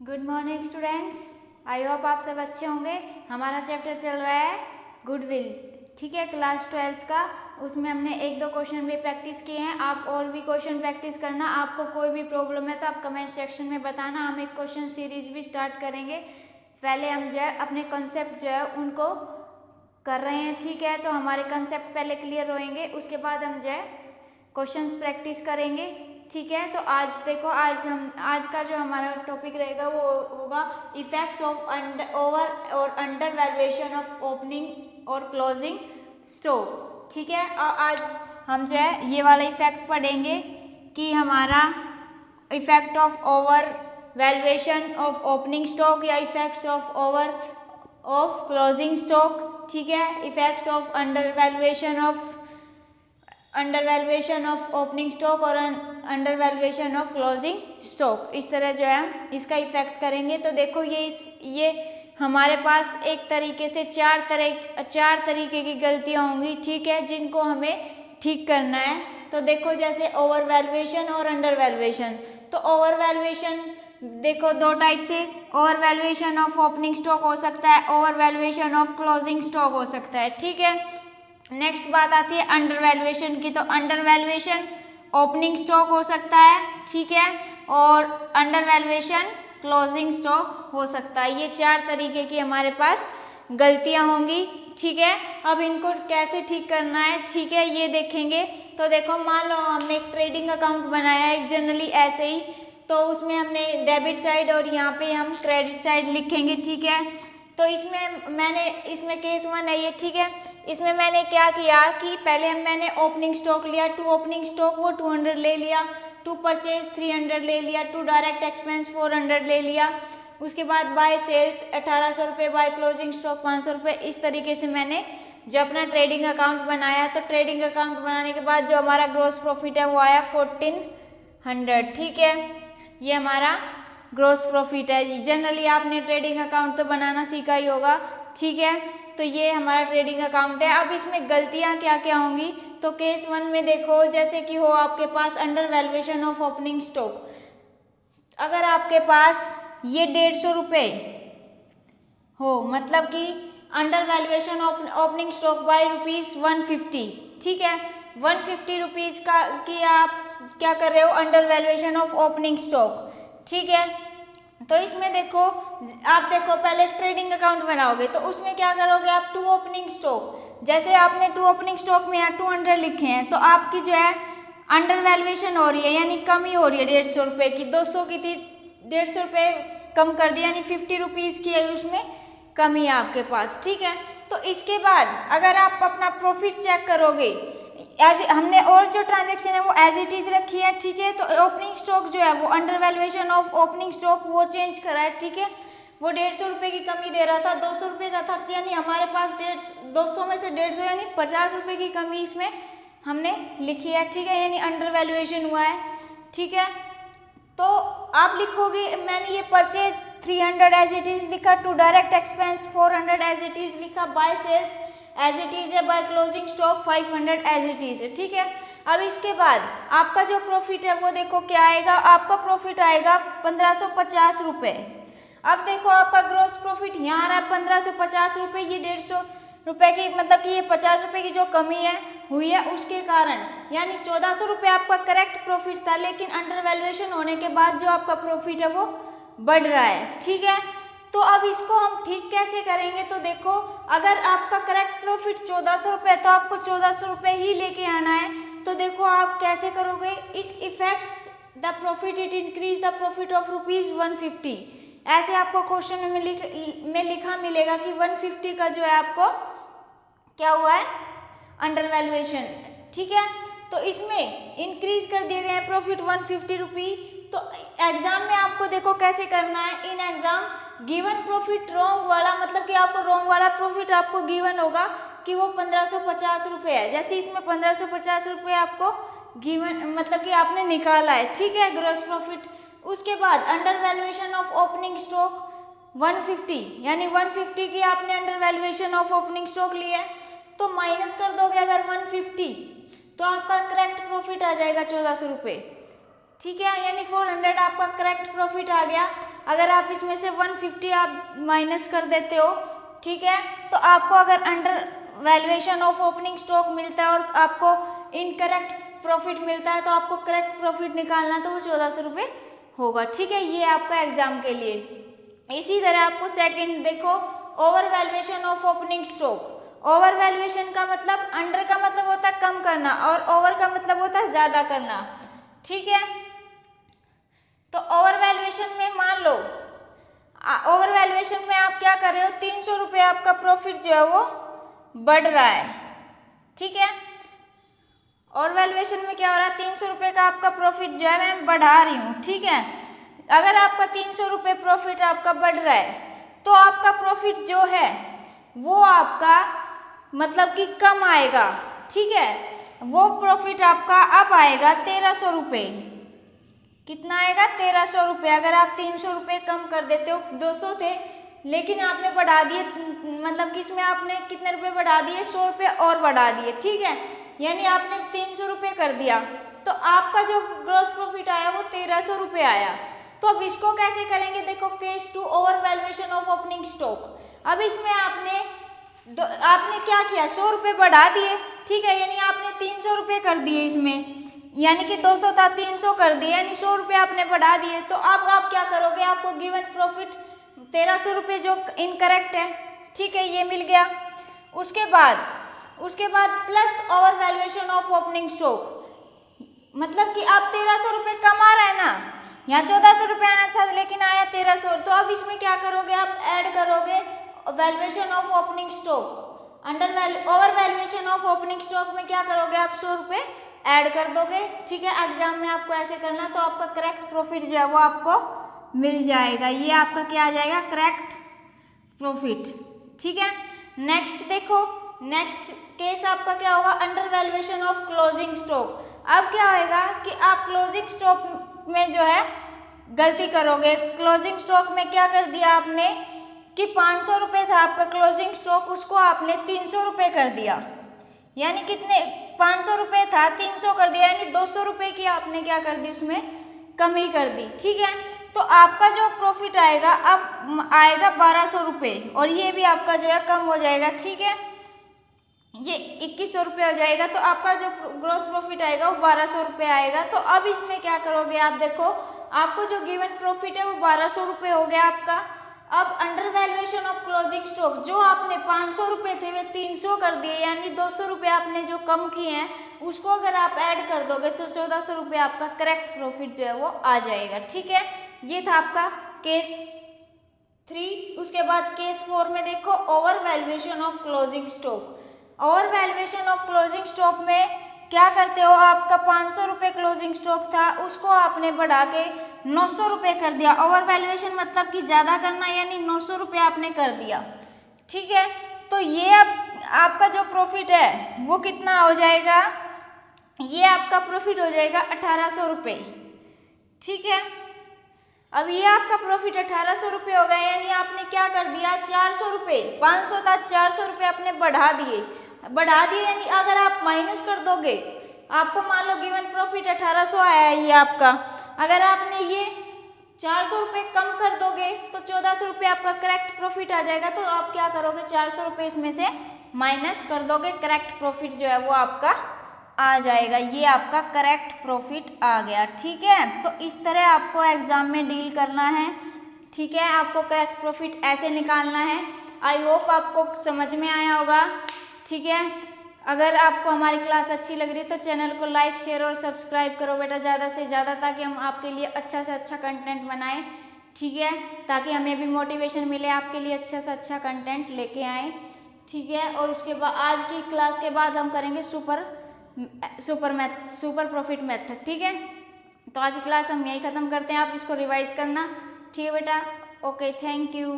Good morning students. I hope आप सब अच्छे होंगे। हमारा चैप्टर चल रहा है गुडविल, ठीक है, क्लास 12th का। उसमें हमने एक दो क्वेश्चन भी प्रैक्टिस किए हैं। आप और भी क्वेश्चन प्रैक्टिस करना। आपको कोई भी प्रॉब्लम है तो आप कमेंट सेक्शन में बताना। हम एक क्वेश्चन सीरीज भी स्टार्ट करेंगे। पहले हम जो है अपने कंसेप्ट जो है उनको कर रहे हैं, ठीक है। तो हमारे कंसेप्ट पहले क्लियर होंगे, उसके बाद हम जो है क्वेश्चंस प्रैक्टिस करेंगे, ठीक है। तो आज देखो, आज का जो हमारा टॉपिक रहेगा वो होगा इफेक्ट्स ऑफ ओवर और अंडर वैल्यूएशन ऑफ ओपनिंग और क्लोजिंग स्टॉक, ठीक है। और आज हम जो है ये वाला इफेक्ट पढ़ेंगे कि हमारा effect of over valuation of opening stock या effects of over of closing stock, ठीक है। Effects of under valuation of opening stock और under valuation of closing stock, इस तरह जो है इसका इफेक्ट करेंगे। तो देखो ये हमारे पास एक तरीके से चार तरीके की गलतियां होंगी, ठीक है, जिनको हमें ठीक करना है। तो देखो जैसे ओवर वैल्यूएशन और अंडर वैल्यूएशन। तो ओवर वैल्यूएशन देखो दो टाइप से, over valuation of opening stock हो सकता है, over valuation of closing stock हो सकता है, ठीक है। नेक्स्ट बात आती है अंडर वैल्यूएशन की। तो अंडर वैल्यूएशन ओपनिंग स्टॉक हो सकता है, ठीक है, और अंडर वैल्यूएशन क्लोजिंग स्टॉक हो सकता है। ये चार तरीके की हमारे पास गलतियां होंगी, ठीक है। अब इनको कैसे ठीक करना है, ठीक है, ये देखेंगे। तो देखो मान लो हमने एक ट्रेडिंग अकाउंट बनाया है, एक जनरली ऐसे ही। तो उसमें हमने डेबिट साइड और यहाँ पे हम क्रेडिट साइड लिखेंगे, ठीक है। तो इसमें केस 1 है ये, ठीक है। इसमें मैंने क्या किया कि पहले मैंने ओपनिंग स्टॉक लिया, टू ओपनिंग स्टॉक वो 200 ले लिया, टू परचेज 300 ले लिया, टू डायरेक्ट एक्सपेंस 400 ले लिया। उसके बाद बाय सेल्स 1800 रुपये, बाय क्लोजिंग स्टॉक 500 रुपये। इस तरीके से मैंने जो अपना ट्रेडिंग अकाउंट बनाया। तो ट्रेडिंग अकाउंट बनाने के बाद जो हमारा ग्रॉस प्रॉफिट है वो आया 1400, ठीक है। ये हमारा ग्रॉस प्रॉफिट है। जनरली आपने ट्रेडिंग अकाउंट तो बनाना सीखा ही होगा, ठीक है। तो ये हमारा ट्रेडिंग अकाउंट है। अब इसमें गलतियां क्या क्या होंगी। तो केस 1 में देखो जैसे कि हो आपके पास under valuation of opening stock. अगर आपके पास ये 150 रुपये हो, मतलब कि under valuation opening stock by ₹150, ठीक है। 150 रुपीज़ का कि आप क्या कर रहे हो, under valuation of opening stock, ठीक है। तो इसमें देखो आप देखो पहले ट्रेडिंग अकाउंट बनाओगे तो उसमें क्या करोगे आप, टू ओपनिंग स्टॉक। जैसे आपने टू ओपनिंग स्टॉक में यहाँ 200 लिखे हैं तो आपकी जो है अंडर वैल्यूएशन हो रही है, यानी कमी हो रही है 150 रुपये की। 200 की थी, 150 रुपये कम कर दिया, यानी 50 रुपीज़ की है उसमें कमी है आपके पास, ठीक है। तो इसके बाद अगर आप अपना प्रॉफिट चेक करोगे, हमने और जो ट्रांजेक्शन है वो एज इट इज रखी है, ठीक है। तो ओपनिंग स्टॉक जो है वो under valuation of opening stock वो चेंज करा है, ठीक है। वो 150 रुपये की कमी दे रहा था, 200 रुपये का था, यानी हमारे पास 200 में से 150 यानी 50 रुपये की कमी इसमें हमने लिखी है, ठीक है, यानी अंडर वैल्यूएशन हुआ है, ठीक है। तो आप लिखोगे मैंने ये परचेज 300 एज इट इज लिखा, to direct expense 400 as it is लिखा, by sales as it is है, by closing stock 500 as it is है, ठीक है। अब इसके बाद आपका जो प्रॉफिट है वो देखो क्या आएगा, आपका प्रॉफिट आएगा 1550 रुपये। अब देखो आपका ग्रॉस प्रॉफिट यहाँ आ रहा है 1550 रुपये। ये 150 रुपये की मतलब कि ये 50 रुपये की जो कमी है हुई है उसके कारण, यानी 1400 रुपये आपका करेक्ट प्रॉफिट था, लेकिन अंडर वैल्यूएशन होने के बाद जो आपका प्रॉफिट है वो बढ़ रहा है, ठीक है। तो अब इसको हम ठीक कैसे करेंगे। तो देखो अगर आपका करेक्ट प्रॉफिट 1400 रुपये है तो आपको 1400 रुपये ही लेके आना है। तो देखो आप कैसे करोगे, it effects the profit, it increase the profit of ₹150। ऐसे आपको क्वेश्चन में लिखा मिलेगा कि 150 का जो है आपको क्या हुआ है, अंडर वैल्यूएशन, ठीक है। तो इसमें इंक्रीज कर दिए गए हैं प्रॉफिट 150 रुपी। तो एग्जाम में आपको देखो कैसे करना है, in exam given profit wrong वाला, मतलब कि आपको रॉन्ग वाला प्रॉफिट आपको गिवन होगा कि वो 1550 रुपये है। जैसे इसमें 1550 रुपये आपको गिवन मतलब कि आपने निकाला है, ठीक है, ग्रॉस प्रॉफिट। उसके बाद under valuation of opening stock 150, यानी 150 की आपने under valuation of opening stock लिया है। तो माइनस कर दोगे अगर 150 तो आपका करेक्ट प्रॉफिट आ जाएगा 1400 रुपये, ठीक है, यानी 400 आपका करेक्ट प्रॉफिट आ गया। अगर आप इसमें से 150 आप माइनस कर देते हो, ठीक है, तो आपको अगर under valuation of opening stock मिलता है और आपको इनकरेक्ट प्रॉफिट मिलता है, तो आपको करेक्ट प्रॉफिट निकालना है, तो वो 1400 रुपये होगा। ठीक है, ये आपका एग्जाम के लिए। इसी तरह आपको सेकंड देखो, over valuation of opening stock. Over valuation का मतलब, अंडर का मतलब होता है कम करना और ओवर का मतलब होता है ज्यादा करना। ठीक है, तो ओवर वैल्यूएशन में मान लो, ओवर वैल्यूएशन में आप क्या कर रहे हो, 300 रुपये आपका प्रॉफिट जो है वो बढ़ रहा है। ठीक है, और वैल्यूएशन में क्या हो रहा है, 300 रुपये का आपका प्रॉफिट जो है मैं बढ़ा रही हूँ। ठीक है, अगर आपका 300 रुपये प्रॉफिट आपका बढ़ रहा है, तो आपका प्रॉफिट जो है वो आपका मतलब कि कम आएगा। ठीक है, वो प्रॉफिट आपका अब आएगा 1300 रुपये। कितना आएगा, 1300 रुपये। अगर आप 300 रुपये कम कर देते हो, 200 थे लेकिन आपने बढ़ा दिए, मतलब कि इसमें आपने कितने रुपए बढ़ा दिए, 100 रुपये और बढ़ा दिए। ठीक है, यानी आपने 300 रुपये कर दिया, तो आपका जो ग्रॉस प्रॉफिट आया वो 1300 रुपये आया। तो अब इसको कैसे करेंगे, देखो case 2 over valuation of opening stock. अब इसमें आपने क्या किया, 100 रुपये बढ़ा दिए। ठीक है, यानी आपने 300 रुपये कर दिए इसमें, यानी कि 200 था 300 कर दिए, यानी 100 रुपये आपने बढ़ा दिए। तो अब आप क्या करोगे, आपको गिवन प्रॉफिट 1300 रुपये जो इनकरेक्ट है, ठीक है, ये मिल गया। उसके बाद plus over valuation of opening stock, मतलब कि आप 1300 रुपये कमा रहे हैं ना, यहाँ 1400 रुपये आना था लेकिन आया 1300। तो अब इसमें क्या करोगे, आप ऐड करोगे valuation of opening stock under over valuation of opening stock में क्या करोगे, आप 100 रुपये ऐड कर दोगे। ठीक है, एग्जाम में आपको ऐसे करना, तो आपका करेक्ट प्रॉफिट जो है वो आपको मिल जाएगा। ये आपका क्या आ जाएगा, करेक्ट प्रॉफिट। ठीक है, नेक्स्ट देखो, नेक्स्ट केस आपका क्या होगा, under valuation of closing stock. अब क्या होएगा कि आप क्लोजिंग स्टॉक में जो है गलती करोगे। क्लोजिंग स्टॉक में क्या कर दिया आपने कि 500 रुपये था आपका क्लोजिंग स्टॉक, उसको आपने 300 रुपये कर दिया, यानी कितने, 500 रुपये था 300 कर दिया, यानी 200 रुपये की आपने क्या कर दी, उसमें कमी कर दी। ठीक है, तो आपका जो प्रॉफिट आएगा अब आएगा 1200 रुपये, और ये भी आपका जो है कम हो जाएगा। ठीक है, ये 2100 रुपये हो जाएगा, तो आपका जो ग्रॉस प्रॉफिट आएगा वो 1200 रुपये आएगा। तो अब इसमें क्या करोगे, आप देखो, आपको जो गिवन प्रॉफिट है वो 1200 रुपये हो गया आपका। अब under valuation of closing stock, जो आपने 500 रुपये थे वे 300 कर दिए, यानी 200 रुपये आपने जो कम किए हैं उसको अगर आप ऐड कर दोगे तो 1400 रुपये आपका करेक्ट प्रॉफिट जो है वो आ जाएगा। ठीक है, ये था आपका केस 3। उसके बाद केस 4 में देखो, over valuation of closing stock. Over valuation of closing stock में क्या करते हो, आपका 500 रुपये क्लोजिंग स्टॉक था, उसको आपने बढ़ा के 900 रुपये कर दिया। ओवर वैल्यूएशन मतलब कि ज़्यादा करना, यानी 900 रुपये आपने कर दिया। ठीक है, तो ये अब आपका जो प्रॉफिट है वो कितना हो जाएगा, ये आपका प्रॉफिट हो जाएगा 1800 रुपये। ठीक है, अब ये आपका प्रॉफिट 1800 रुपये हो गया, यानी आपने क्या कर दिया, 400 रुपये, 500 था 400 रुपये आपने बढ़ा दिए। यानी अगर आप माइनस कर दोगे, आपको मान लो गिवन प्रॉफिट 1800 आया है ये आपका, अगर आपने ये 400 रुपये कम कर दोगे तो 1400 रुपये आपका करेक्ट प्रॉफिट आ जाएगा। तो आप क्या करोगे, 400 रुपये इसमें से माइनस कर दोगे, करेक्ट प्रॉफिट जो है वो आपका आ जाएगा। ये आपका करेक्ट प्रॉफिट आ गया। ठीक है, तो इस तरह आपको एग्जाम में डील करना है। ठीक है, आपको करेक्ट प्रॉफिट ऐसे निकालना है। आई होप आपको समझ में आया होगा। ठीक है, अगर आपको हमारी क्लास अच्छी लग रही है तो चैनल को लाइक, शेयर और सब्सक्राइब करो बेटा ज़्यादा से ज़्यादा, ताकि हम आपके लिए अच्छा से अच्छा कंटेंट बनाएं। ठीक है, ताकि हमें भी मोटिवेशन मिले आपके लिए अच्छा से अच्छा कंटेंट लेके आएँ। ठीक है, और उसके बाद आज की क्लास के बाद हम करेंगे सुपर प्रॉफिट मेथड। ठीक है, तो आज की क्लास हम यही ख़त्म करते हैं, आप इसको रिवाइज करना। ठीक है बेटा, ओके, थैंक यू।